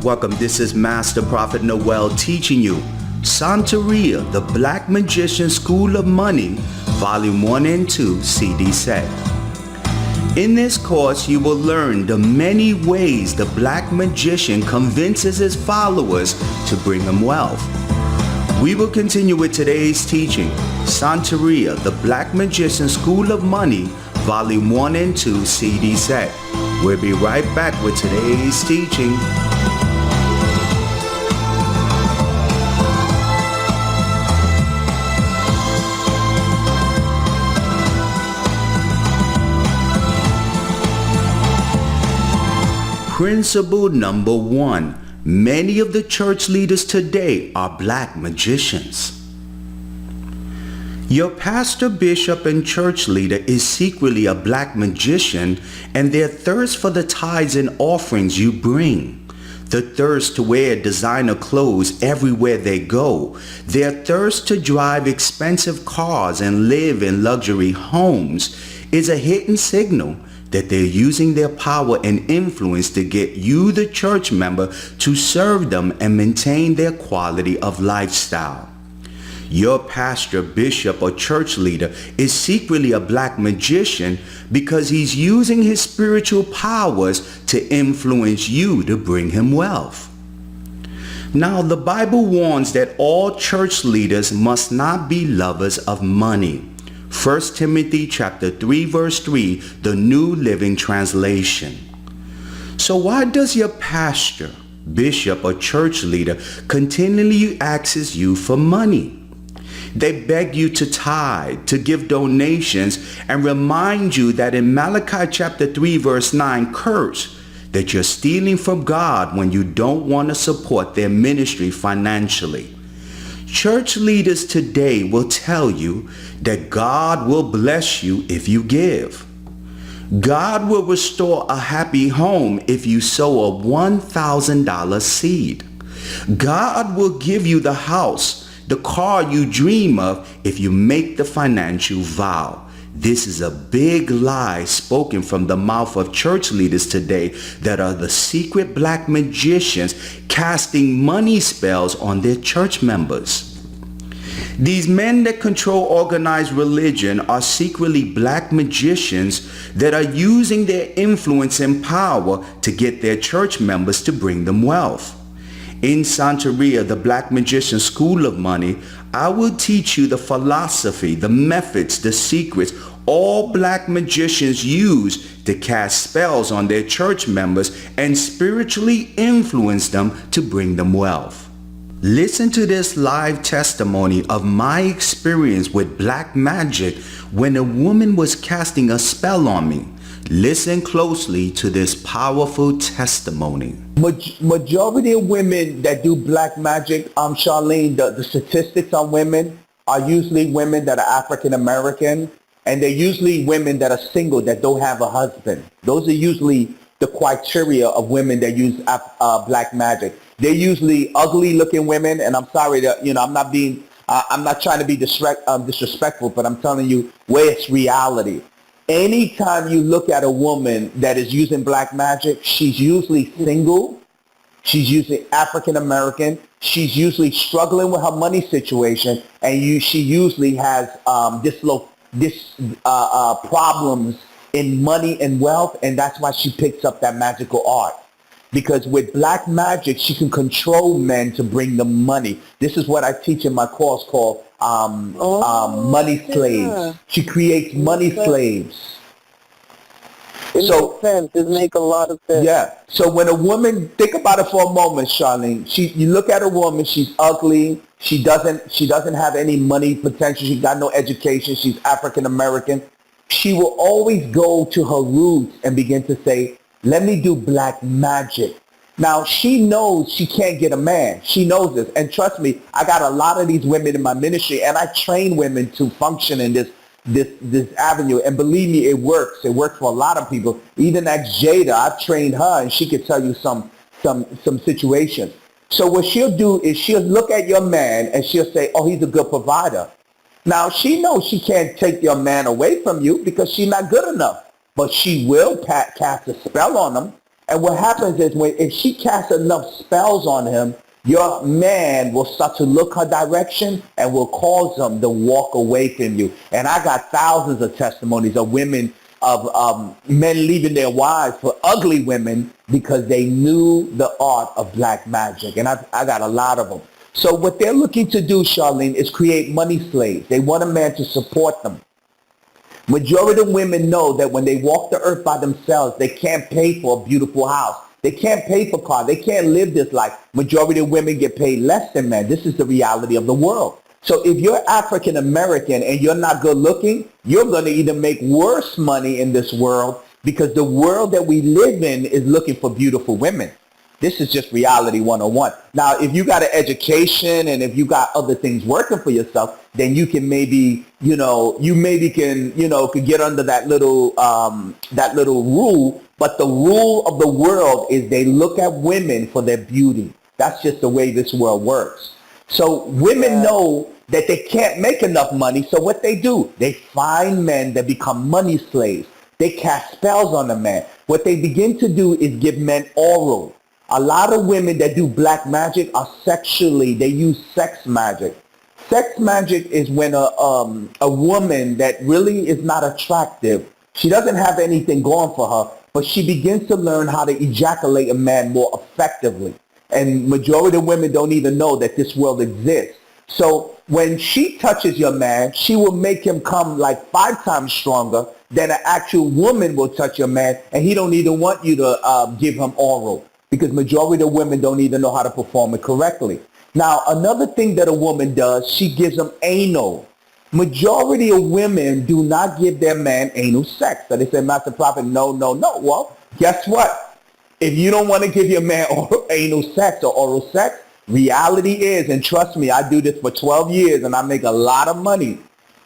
Welcome, this is Master Prophet Noel teaching you Santeria, the Black Magician School of Money, Volume 1 and 2 CD set. In this course, you will learn the many ways the Black Magician convinces his followers to bring him wealth. We will continue with today's teaching, Santeria, the Black Magician School of Money, Volume 1 and 2 CD set. We'll be right back with today's teaching. Principle number 1. Many of the church leaders today are black magicians. Your pastor, bishop, and church leader is secretly a black magician, and their thirst for the tithes and offerings you bring, the thirst to wear designer clothes everywhere they go, their thirst to drive expensive cars and live in luxury homes is a hidden signal that they're using their power and influence to get you, the church member, to serve them and maintain their quality of lifestyle. Your pastor, bishop, or church leader is secretly a black magician because he's using his spiritual powers to influence you to bring him wealth. Now, the Bible warns that all church leaders must not be lovers of money. 1 Timothy chapter 3 verse 3, the New Living Translation. So why does your pastor, bishop, or church leader continually asks you for money? They beg you to tithe, to give donations, and remind you that in Malachi chapter 3 verse 9 curse that you're stealing from God when you don't want to support their ministry financially. Church leaders today will tell you that God will bless you if you give. God will restore a happy home if you sow a $1,000 seed. God will give you the house, the car you dream of if you make the financial vow. This is a big lie spoken from the mouth of church leaders today that are the secret black magicians casting money spells on their church members. These men that control organized religion are secretly black magicians that are using their influence and power to get their church members to bring them wealth. In Santeria, the Black Magician School of Money, I will teach you the philosophy, the methods, the secrets all black magicians use to cast spells on their church members and spiritually influence them to bring them wealth. Listen to this live testimony of my experience with black magic when a woman was casting a spell on me. Listen closely to this powerful testimony. Majority of women that do black magic, Charlene, the statistics on women are usually women that are African American, and they're usually women that are single that don't have a husband. Those are usually the criteria of women that use black magic. They're usually ugly looking women, and I'm sorry that, I'm not trying to be disrespectful, but I'm telling you where it's reality. Anytime you look at a woman that is using black magic, she's usually single, she's usually African American, she's usually struggling with her money situation, and she usually has problems in money and wealth, and that's why she picks up that magical art. Because with black magic, she can control men to bring them money. This is what I teach in my course called Money Slaves. She creates money slaves. It makes sense. It makes a lot of sense. Yeah. So when a woman, think about it for a moment, Charlene. You look at a woman, she's ugly. She doesn't have any money potential. She's got no education. She's African American. She will always go to her roots and begin to say, let me do black magic. Now, she knows she can't get a man. She knows this. And trust me, I got a lot of these women in my ministry, and I train women to function in this avenue. And believe me, it works. It works for a lot of people. Even at Jada, I've trained her, and she could tell you some situations. So what she'll do is she'll look at your man, and she'll say, oh, he's a good provider. Now, she knows she can't take your man away from you because she's not good enough. But she will cast a spell on him. And what happens is if she casts enough spells on him, your man will start to look her direction and will cause him to walk away from you. And I got thousands of testimonies of women, of men leaving their wives for ugly women because they knew the art of black magic. And I got a lot of them. So what they're looking to do, Charlene, is create money slaves. They want a man to support them. Majority of women know that when they walk the earth by themselves, they can't pay for a beautiful house. They can't pay for cars. They can't live this life. Majority of women get paid less than men. This is the reality of the world. So if you're African American and you're not good looking, you're going to either make worse money in this world because the world that we live in is looking for beautiful women. This is just reality 101. Now, if you got an education and if you got other things working for yourself, then you can maybe, could get under that little rule. But the rule of the world is they look at women for their beauty. That's just the way this world works. So women know that they can't make enough money. So what they do, they find men that become money slaves. They cast spells on the man. What they begin to do is give men oral. A lot of women that do black magic are they use sex magic. Sex magic is when a woman that really is not attractive, she doesn't have anything going for her, but she begins to learn how to ejaculate a man more effectively. And majority of women don't even know that this world exists. So when she touches your man, she will make him come like 5 times stronger than an actual woman will touch your man, and he don't even want you to give him oral. Because majority of women don't even know how to perform it correctly. Now, another thing that a woman does, she gives them anal. Majority of women do not give their man anal sex. So they say, Master Prophet, no. Well, guess what? If you don't want to give your man anal sex or oral sex, reality is, and trust me, I do this for 12 years and I make a lot of money.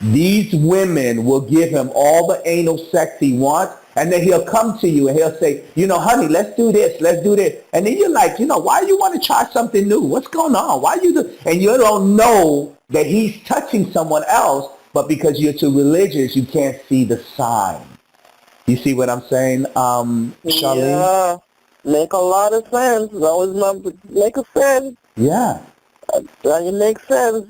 These women will give him all the anal sex he wants. And then he'll come to you and he'll say, honey, let's do this. And then you're like, why you want to try something new? What's going on? Why you do? And you don't know that he's touching someone else, but because you're too religious, you can't see the sign. You see what I'm saying, Charlene? Yeah, make a lot of sense. That was make a sense. Yeah. It makes sense.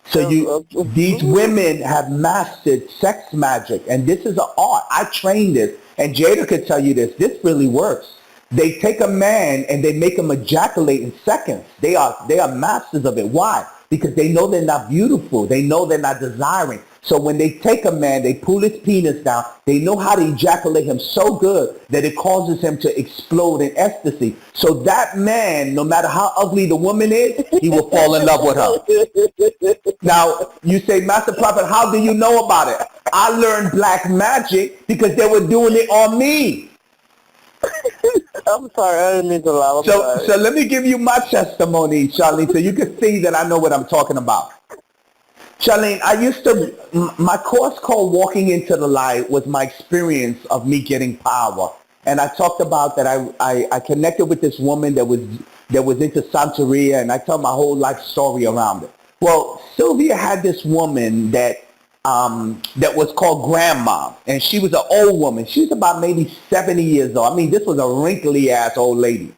So these women have mastered sex magic, and this is an art. I trained this, and Jada could tell you this. This really works. They take a man and they make him ejaculate in seconds. They are masters of it. Why? Because they know they're not beautiful. They know they're not desiring. So when they take a man, they pull his penis down. They know how to ejaculate him so good that it causes him to explode in ecstasy. So that man, no matter how ugly the woman is, he will fall in love with her. Now, you say, Master Prophet, how do you know about it? I learned black magic because they were doing it on me. I'm sorry, I didn't mean to laugh. So let me give you my testimony, Charlene, so you can see that I know what I'm talking about. Charlene, my course called Walking into the Light was my experience of me getting power. And I talked about that I connected with this woman that was into Santeria, and I tell my whole life story around it. Well, Sylvia had this woman that was called Grandma, and she was an old woman. She was about maybe 70 years old. I mean, this was a wrinkly-ass old lady.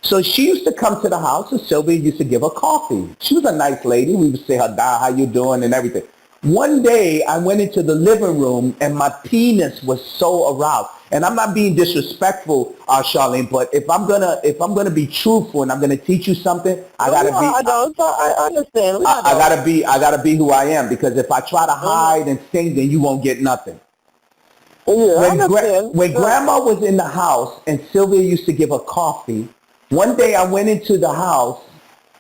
So she used to come to the house, and Sylvia used to give her coffee. She was a nice lady. We would say, how you doing, and everything. One day, I went into the living room, and my penis was so aroused. And I'm not being disrespectful, Charlene, but if I'm gonna be truthful and I'm gonna teach you something, I understand. I gotta be who I am, because if I try to hide and sing, then you won't get nothing. Yeah, when Grandma was in the house and Sylvia used to give her coffee, one day I went into the house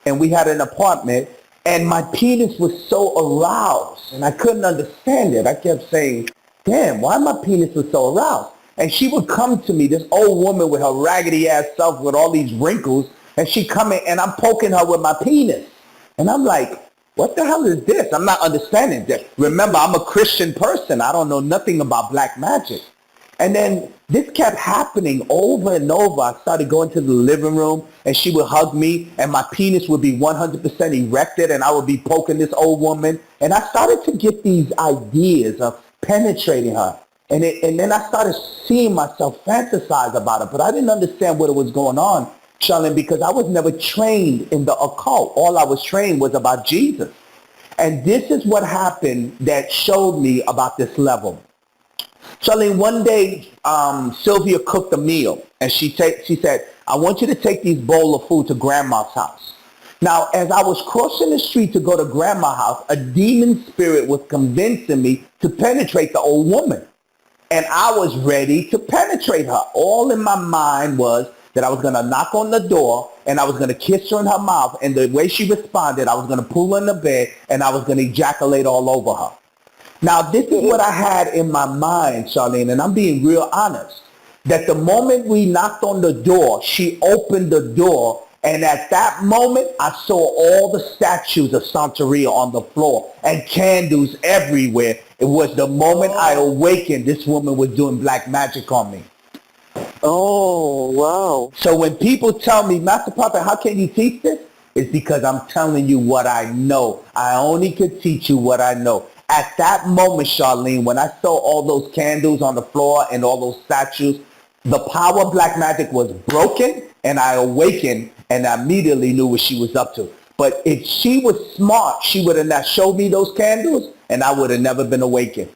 and we had an apartment, and my penis was so aroused and I couldn't understand it. I kept saying, damn, why my penis was so aroused? And she would come to me, this old woman with her raggedy ass self with all these wrinkles, and she come in and I'm poking her with my penis. And I'm like, what the hell is this? I'm not understanding this. Remember, I'm a Christian person. I don't know nothing about black magic. And then this kept happening over and over. I started going to the living room and she would hug me and my penis would be 100% erected and I would be poking this old woman. And I started to get these ideas of penetrating her. And then I started seeing myself fantasize about it, but I didn't understand what was going on, Charlene, because I was never trained in the occult. All I was trained was about Jesus. And this is what happened that showed me about this level. Charlene, one day, Sylvia cooked a meal, and she said, I want you to take these bowl of food to Grandma's house. Now, as I was crossing the street to go to Grandma's house, a demon spirit was convincing me to penetrate the old woman. And I was ready to penetrate her. All in my mind was that I was going to knock on the door and I was going to kiss her in her mouth. And the way she responded, I was going to pull her in the bed and I was going to ejaculate all over her. Now, this is what I had in my mind, Charlene, and I'm being real honest, that the moment we knocked on the door, she opened the door. And at that moment, I saw all the statues of Santeria on the floor and candles everywhere. It was the moment I awakened, this woman was doing black magic on me. Oh, wow. So when people tell me, Master Prophet, how can you teach this? It's because I'm telling you what I know. I only can teach you what I know. At that moment, Charlene, when I saw all those candles on the floor and all those statues, the power of black magic was broken, and I awakened, and I immediately knew what she was up to. But if she was smart, she would have not showed me those candles, and I would have never been awakened.